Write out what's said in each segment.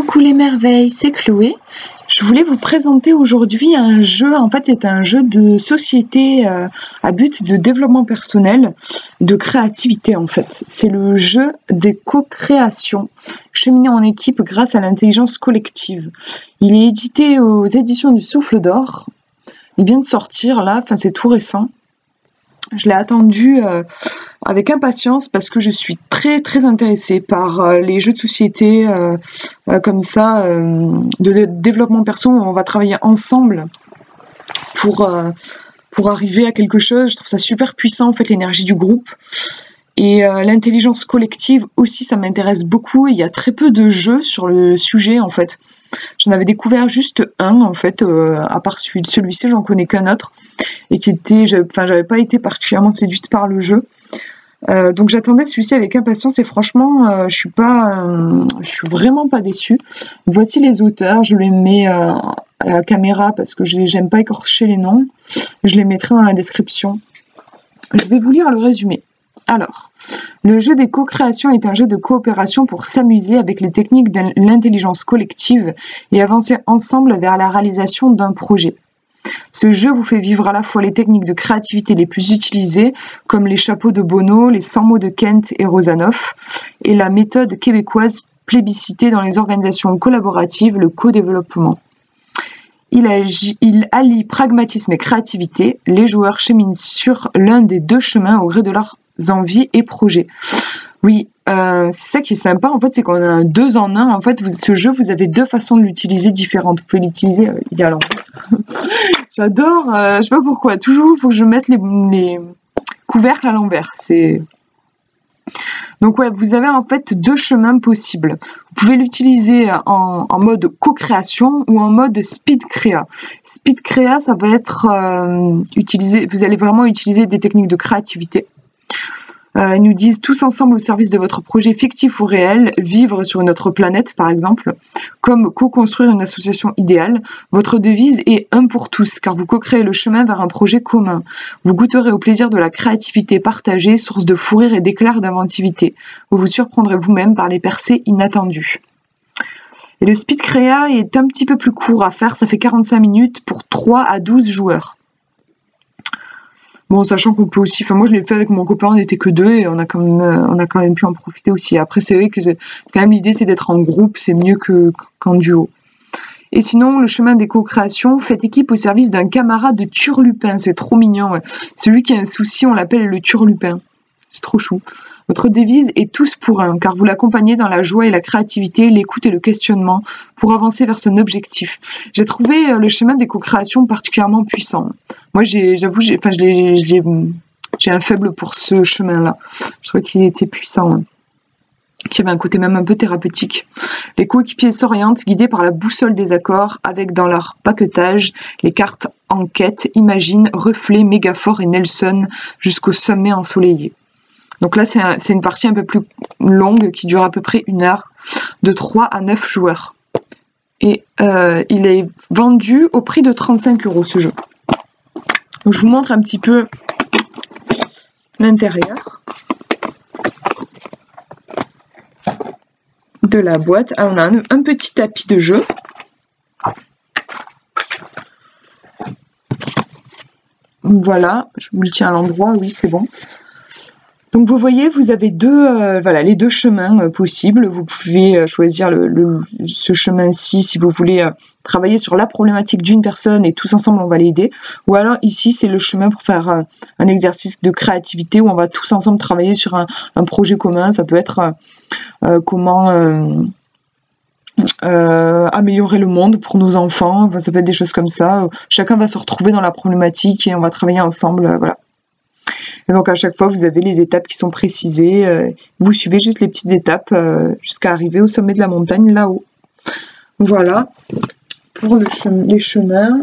Coucou les merveilles, c'est Chloé. Je voulais vous présenter aujourd'hui un jeu, en fait c'est un jeu de société à but de développement personnel, de créativité en fait. C'est le jeu des co-créations, cheminé en équipe grâce à l'intelligence collective. Il est édité aux éditions du Souffle d'Or. Il vient de sortir là, enfin c'est tout récent. Je l'ai attendu avec impatience parce que je suis très intéressée par les jeux de société comme ça, de développement perso où on va travailler ensemble pour arriver à quelque chose. Je trouve ça super puissant en fait, l'énergie du groupe. Et l'intelligence collective aussi, ça m'intéresse beaucoup. Il y a très peu de jeux sur le sujet en fait. J'en avais découvert juste un en fait, à part celui-ci, j'en connais qu'un autre. Et qui était, j'avais pas été particulièrement séduite par le jeu. Donc j'attendais celui-ci avec impatience et franchement, je suis vraiment pas déçue. Voici les auteurs, je les mets à la caméra parce que j'aime pas écorcher les noms. Je les mettrai dans la description. Je vais vous lire le résumé. Alors, le jeu des co-créations est un jeu de coopération pour s'amuser avec les techniques de l'intelligence collective et avancer ensemble vers la réalisation d'un projet. Ce jeu vous fait vivre à la fois les techniques de créativité les plus utilisées, comme les chapeaux de Bono, les 100 mots de Kent et Rozanoff, et la méthode québécoise plébiscitée dans les organisations collaboratives, le co-développement. Il allie pragmatisme et créativité. Les joueurs cheminent sur l'un des deux chemins au gré de leurs envies et projets. Oui, c'est ça qui est sympa, en fait, c'est qu'on a un 2 en 1. En fait, ce jeu, vous avez deux façons de l'utiliser différentes. Vous pouvez l'utiliser, il est à l'envers. J'adore, je sais pas pourquoi, toujours il faut que je mette les couvercles à l'envers. Donc ouais, vous avez en fait deux chemins possibles. Vous pouvez l'utiliser en mode co-création ou en mode speed créa. Speed créa, ça va être vous allez vraiment utiliser des techniques de créativité. Ils nous disent tous ensemble au service de votre projet fictif ou réel, vivre sur une autre planète par exemple, comme co-construire une association idéale. Votre devise est un pour tous, car vous co-créez le chemin vers un projet commun. Vous goûterez au plaisir de la créativité partagée, source de fou rire et d'éclairs d'inventivité. Vous vous surprendrez vous-même par les percées inattendues. Et le speed créa est un petit peu plus court à faire, ça fait 45 minutes pour 3 à 12 joueurs. Bon, sachant qu'on peut aussi, moi je l'ai fait avec mon copain, on n'était que deux et on a quand même pu en profiter aussi. Après c'est vrai que quand même l'idée c'est d'être en groupe, c'est mieux qu'en duo. Et sinon, le chemin des co-créations, faites équipe au service d'un camarade de turlupin, c'est trop mignon. Ouais. Celui qui a un souci, on l'appelle le turlupin. C'est trop chou. Votre devise est tous pour un, car vous l'accompagnez dans la joie et la créativité, l'écoute et le questionnement pour avancer vers son objectif. J'ai trouvé le chemin des co-créations particulièrement puissant. Moi, j'avoue, j'ai un faible pour ce chemin-là. Je trouvais qu'il était puissant. Hein. Qui avait un côté même un peu thérapeutique. Les coéquipiers s'orientent, guidés par la boussole des accords, avec dans leur paquetage les cartes enquête, imagine, reflet, mégaphore et Nelson, jusqu'au sommet ensoleillé. Donc là, c'est une partie un peu plus longue qui dure à peu près 1 heure, de 3 à 9 joueurs. Et il est vendu au prix de 35 € ce jeu. Donc, je vous montre un petit peu l'intérieur de la boîte. Alors, on a un petit tapis de jeu. Voilà, je vous le tiens à l'endroit, oui c'est bon. Donc vous voyez, vous avez les deux chemins possibles. Vous pouvez choisir ce chemin-ci si vous voulez travailler sur la problématique d'une personne et tous ensemble on va l'aider. Ou alors ici c'est le chemin pour faire un exercice de créativité où on va tous ensemble travailler sur un projet commun. Ça peut être comment améliorer le monde pour nos enfants. Enfin, ça peut être des choses comme ça. Chacun va se retrouver dans la problématique et on va travailler ensemble. Voilà. Et donc à chaque fois, vous avez les étapes qui sont précisées. Vous suivez juste les petites étapes jusqu'à arriver au sommet de la montagne, là-haut. Voilà pour les chemins.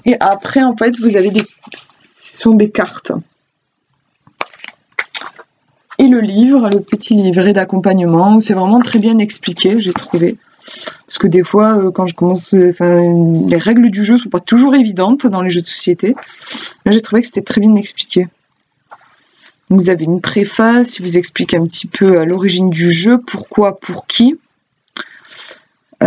Et après, en fait, vous avez ce sont des cartes. Et le livre, le petit livret d'accompagnement, où c'est vraiment très bien expliqué, j'ai trouvé. Parce que des fois, quand je commence, les règles du jeu ne sont pas toujours évidentes dans les jeux de société. Là, j'ai trouvé que c'était très bien expliqué. Vous avez une préface qui vous explique un petit peu l'origine du jeu, pourquoi, pour qui. Et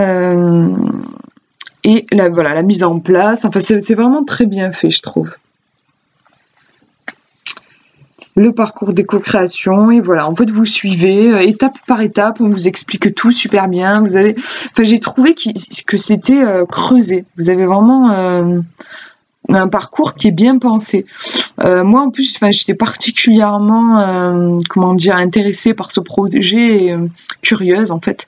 voilà, la mise en place, enfin c'est vraiment très bien fait, je trouve. Le parcours d'éco-création, et voilà, en fait vous suivez étape par étape, on vous explique tout super bien. Vous avez, enfin j'ai trouvé que c'était creusé. Vous avez vraiment un parcours qui est bien pensé. Moi en plus, enfin j'étais particulièrement comment dire, intéressée par ce projet, et curieuse en fait,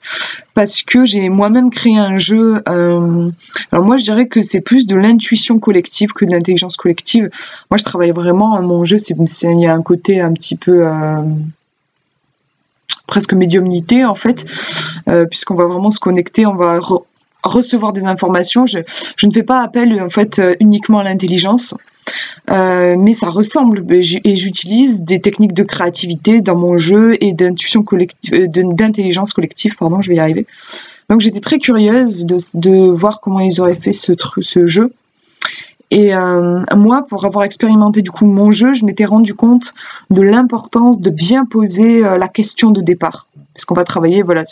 parce que j'ai moi-même créé un jeu. Alors moi je dirais que c'est plus de l'intuition collective que de l'intelligence collective. Moi je travaille vraiment, mon jeu il y a un côté un petit peu presque médiumnité en fait, puisqu'on va vraiment se connecter, on va recevoir des informations. Je ne fais pas appel en fait uniquement à l'intelligence, mais ça ressemble, et j'utilise des techniques de créativité dans mon jeu et d'intuition collective, d'intelligence collective, pardon, je vais y arriver. Donc j'étais très curieuse de voir comment ils auraient fait ce jeu. Et moi, pour avoir expérimenté du coup mon jeu, je m'étais rendu compte de l'importance de bien poser la question de départ. Parce qu'on va travailler, voilà,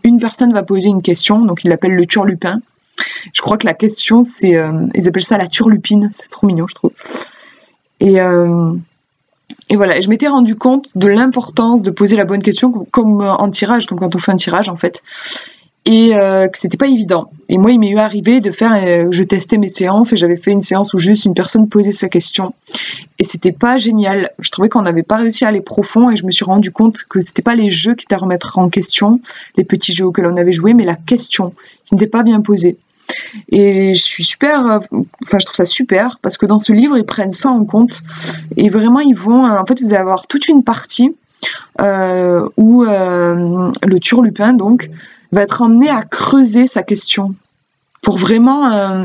une personne va poser une question, donc il l'appelle le turlupin. Je crois que la question, c'est, ils appellent ça la turlupine, c'est trop mignon, je trouve. Et voilà, et je m'étais rendu compte de l'importance de poser la bonne question, comme en tirage, comme quand on fait un tirage en fait. Et que c'était pas évident. Et moi, il m'est arrivé de faire, je testais mes séances, et j'avais fait une séance où juste une personne posait sa question. Et c'était pas génial. Je trouvais qu'on n'avait pas réussi à aller profond, et je me suis rendu compte que c'était pas les jeux qui étaient à remettre en question, les petits jeux auxquels on avait joué, mais la question qui n'était pas bien posée. Et je suis super, enfin je trouve ça super, parce que dans ce livre, ils prennent ça en compte. Et vraiment, ils vont, en fait, vous allez avoir toute une partie où le turlupin, donc, va être emmené à creuser sa question pour vraiment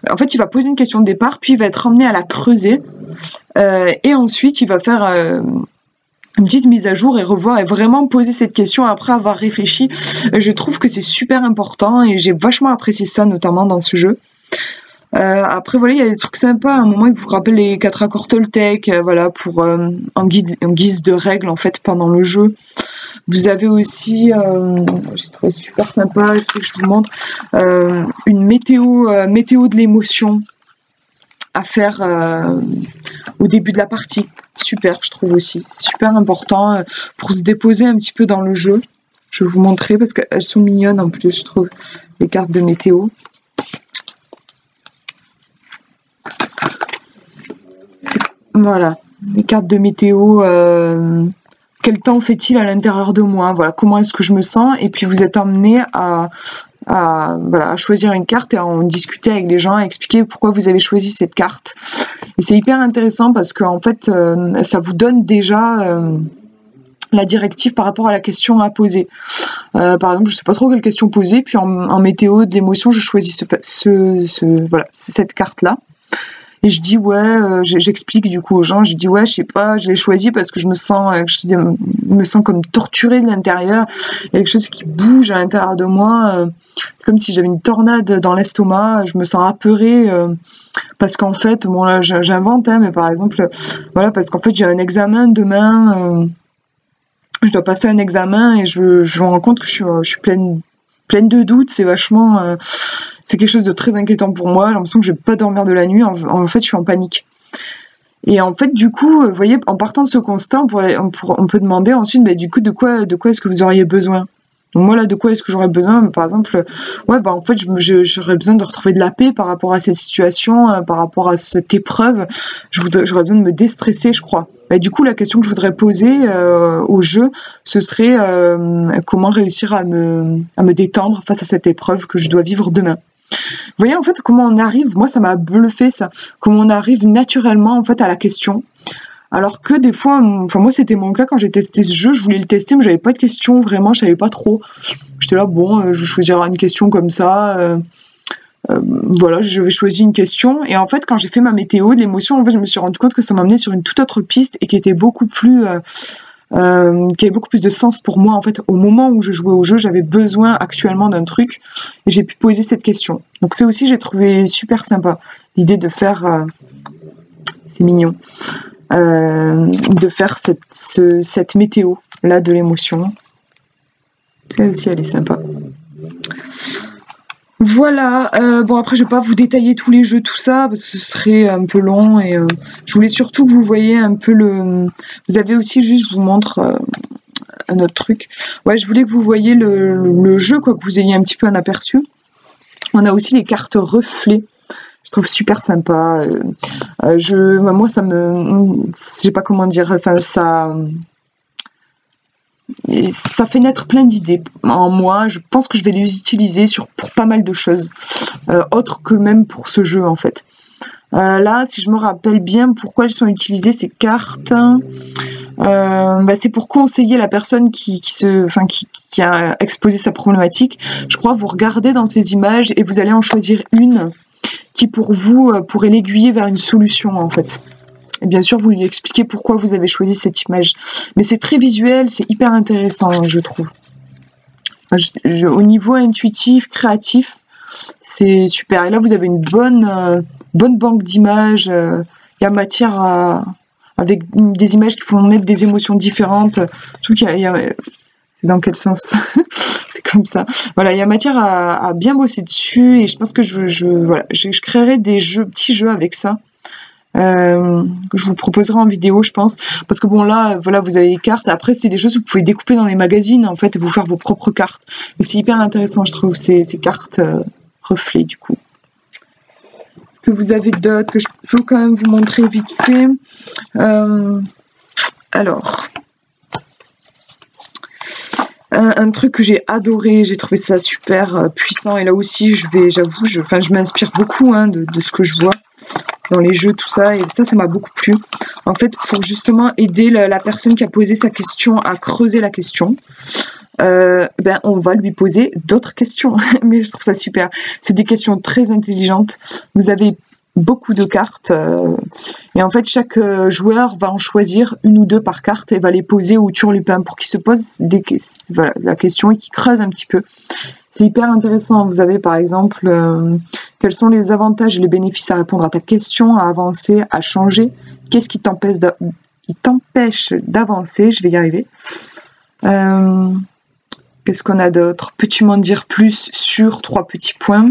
en fait il va poser une question de départ, puis il va être emmené à la creuser, et ensuite il va faire une petite mise à jour et revoir et vraiment poser cette question après avoir réfléchi. Je trouve que c'est super important et j'ai vachement apprécié ça, notamment dans ce jeu. Après voilà, il y a des trucs sympas. À un moment, il vous rappelle les 4 accords Toltec, voilà, pour en guise de règles en fait pendant le jeu. Vous avez aussi, j'ai trouvé super sympa, il faut que je vous montre, une météo de l'émotion à faire au début de la partie. Super, je trouve aussi. C'est super important pour se déposer un petit peu dans le jeu. Je vais vous montrer parce qu'elles sont mignonnes en plus, je trouve, les cartes de météo. Voilà, les cartes de météo. Quel temps fait-il à l'intérieur de moi? Voilà, comment est-ce que je me sens? Et puis vous êtes emmené voilà, à choisir une carte et à en discuter avec les gens, à expliquer pourquoi vous avez choisi cette carte. Et c'est hyper intéressant parce qu'en fait, ça vous donne déjà la directive par rapport à la question à poser. Par exemple, je sais pas trop quelle question poser, puis en météo de l'émotion, je choisis voilà, cette carte-là. Et je dis ouais, j'explique du coup aux gens, je dis ouais, je sais pas, je l'ai choisi parce que je me sens comme torturée de l'intérieur. Il y a quelque chose qui bouge à l'intérieur de moi, comme si j'avais une tornade dans l'estomac. Je me sens apeurée parce qu'en fait, bon là, j'invente, hein, mais par exemple, voilà, parce qu'en fait, j'ai un examen demain. Je dois passer un examen et je me rends compte que je suis pleine de doutes. C'est vachement c'est quelque chose de très inquiétant pour moi. J'ai l'impression que je vais pas dormir de la nuit. En fait, je suis en panique. Et en fait, du coup, vous voyez, en partant de ce constat, on peut demander ensuite, bah, du coup, de quoi est-ce que vous auriez besoin? Donc moi, là, de quoi est-ce que j'aurais besoin? Par exemple, ouais, bah, en fait, j'aurais besoin de retrouver de la paix par rapport à cette situation, par rapport à cette épreuve. J'aurais besoin de me déstresser, je crois. Et du coup, la question que je voudrais poser au jeu, ce serait comment réussir à me détendre face à cette épreuve que je dois vivre demain. Vous voyez en fait comment on arrive, moi ça m'a bluffé ça, comment on arrive naturellement en fait à la question. Alors que des fois, enfin moi c'était mon cas quand j'ai testé ce jeu, je voulais le tester mais j'avais pas de question, vraiment je savais pas trop. J'étais là bon, je choisirai une question comme ça. Voilà, j'avais choisi une question et en fait quand j'ai fait ma météo de l'émotion, en fait je me suis rendu compte que ça m'amenait sur une toute autre piste et qui était beaucoup plus qui avait beaucoup plus de sens pour moi en fait. Au moment où je jouais au jeu, j'avais besoin actuellement d'un truc et j'ai pu poser cette question. Donc c'est aussi, j'ai trouvé super sympa l'idée de faire c'est mignon, de faire cette météo là de l'émotion. Ça aussi elle est sympa. Voilà, bon après je vais pas vous détailler tous les jeux, tout ça, parce que ce serait un peu long et je voulais surtout que vous voyez un peu vous avez aussi juste, je vous montre un autre truc. Ouais, je voulais que vous voyez le jeu, quoi, que vous ayez un petit peu un aperçu. On a aussi les cartes reflets. Je trouve super sympa. Moi, je sais pas comment dire. Enfin, ça fait naître plein d'idées en moi. Je pense que je vais les utiliser pour pas mal de choses, autres que même pour ce jeu en fait. Là, si je me rappelle bien pourquoi elles sont utilisées ces cartes, c'est pour conseiller la personne qui a exposé sa problématique. Je crois vous regardez dans ces images et vous allez en choisir une qui pour vous pourrait l'aiguiller vers une solution en fait. Et bien sûr, vous lui expliquez pourquoi vous avez choisi cette image. Mais c'est très visuel, c'est hyper intéressant, je trouve. Au niveau intuitif, créatif, c'est super. Et là, vous avez une bonne banque d'images. Il y a matière avec des images qui font naître des émotions différentes. Je trouve c'est dans quel sens? C'est comme ça. Voilà, il y a matière à bien bosser dessus. Et je pense que je créerai des petits jeux avec ça. Que je vous proposerai en vidéo, je pense, parce que bon là, voilà, vous avez les cartes. Après, c'est des choses que vous pouvez découper dans les magazines en fait et vous faire vos propres cartes. Et c'est hyper intéressant, je trouve, ces cartes reflets du coup. Est-ce que vous avez d'autres que je peux quand même vous montrer vite fait? Alors. Un truc que j'ai adoré, j'ai trouvé ça super puissant et là aussi j'avoue, je m'inspire beaucoup de ce que je vois dans les jeux, tout ça, et ça m'a beaucoup plu. En fait, pour justement aider la personne qui a posé sa question à creuser la question, on va lui poser d'autres questions. Mais je trouve ça super. C'est des questions très intelligentes. Vous avez beaucoup de cartes et en fait chaque joueur va en choisir une ou deux par carte et va les poser au turlupin pour qu'il se pose la question et qu'il creuse un petit peu. C'est hyper intéressant. Vous avez par exemple quels sont les avantages et les bénéfices à répondre à ta question, à avancer, à changer. Qu'est-ce qui t'empêche d'avancer? Je vais y arriver. Qu'est-ce qu'on a d'autre? Peux-tu m'en dire plus sur 3 petits points?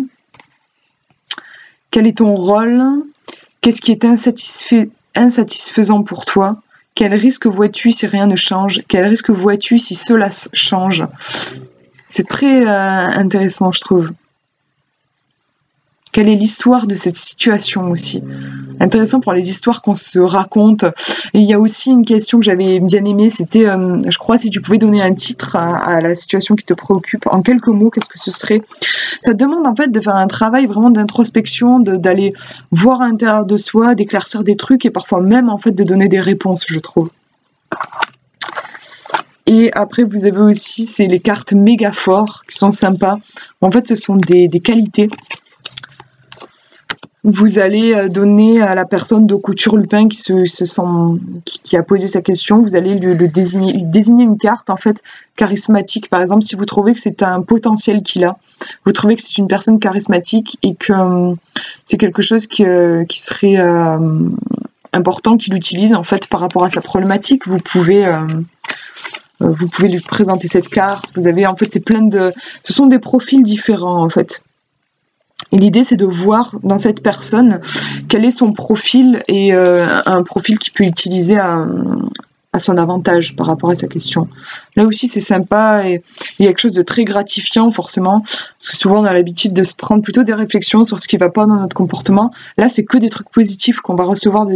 Quel est ton rôle? Qu'est-ce qui est insatisfaisant pour toi? Quel risque vois-tu si rien ne change? Quel risque vois-tu si cela change? C'est très intéressant, je trouve. Quelle est l'histoire de cette situation aussi? Intéressant pour les histoires qu'on se raconte. Et il y a aussi une question que j'avais bien aimée, c'était, je crois, si tu pouvais donner un titre à la situation qui te préoccupe, en quelques mots, qu'est-ce que ce serait? Ça demande en fait de faire un travail vraiment d'introspection, d'aller voir à l'intérieur de soi, d'éclaircir des trucs et parfois même en fait de donner des réponses, je trouve. Et après, vous avez aussi, c'est les cartes méga forts qui sont sympas. En fait, ce sont des qualités. Vous allez donner à la personne de turlupin qui a posé sa question, vous allez lui désigner une carte en fait charismatique. Par exemple, si vous trouvez que c'est un potentiel qu'il a, vous trouvez que c'est une personne charismatique et que c'est quelque chose qui serait important qu'il utilise en fait par rapport à sa problématique, vous pouvez lui présenter cette carte. Vous avez en fait ce sont des profils différents en fait. Et l'idée, c'est de voir dans cette personne quel est son profil et un profil qu'il peut utiliser à son avantage par rapport à sa question. Là aussi, c'est sympa et il y a quelque chose de très gratifiant, forcément, parce que souvent, on a l'habitude de se prendre plutôt des réflexions sur ce qui ne va pas dans notre comportement. Là, c'est que des trucs positifs qu'on va recevoir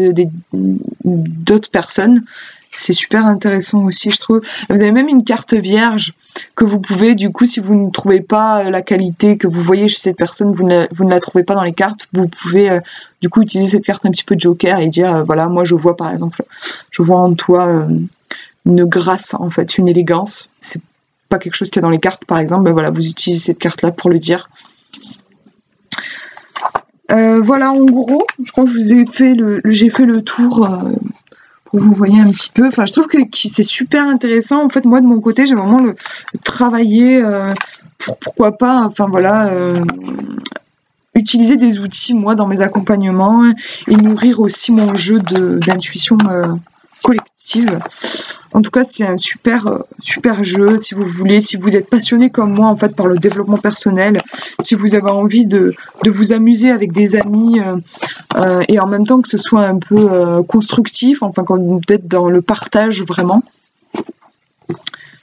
d'autres personnes. C'est super intéressant aussi, je trouve. Vous avez même une carte vierge que vous pouvez, du coup, si vous ne trouvez pas la qualité que vous voyez chez cette personne, vous ne la trouvez pas dans les cartes, vous pouvez du coup utiliser cette carte un petit peu de joker et dire, voilà, moi je vois par exemple, je vois en toi une grâce, en fait, une élégance. C'est pas quelque chose qu'il y a dans les cartes, par exemple, ben voilà, vous utilisez cette carte-là pour le dire. Voilà, en gros, je crois que j'ai fait le tour... pour vous voyez un petit peu, enfin je trouve que c'est super intéressant. En fait, moi de mon côté, j'ai vraiment travaillé pourquoi pas, enfin voilà, utiliser des outils moi dans mes accompagnements et nourrir aussi mon jeu d'intuition collective. En tout cas, c'est un super jeu si vous voulez, si vous êtes passionné comme moi en fait par le développement personnel, si vous avez envie de vous amuser avec des amis et en même temps que ce soit un peu constructif, enfin d'être dans le partage vraiment.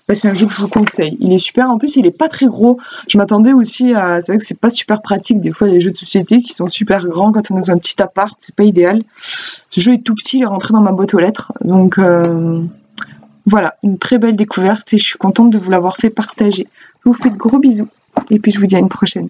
Bah, c'est un jeu que je vous conseille. Il est super. En plus, il est pas très gros. Je m'attendais aussi à. C'est vrai que c'est pas super pratique des fois les jeux de société qui sont super grands quand on est dans un petit appart. C'est pas idéal. Ce jeu est tout petit. Il est rentré dans ma boîte aux lettres. Donc voilà, une très belle découverte et je suis contente de vous l'avoir fait partager. Je vous fais de gros bisous et puis je vous dis à une prochaine.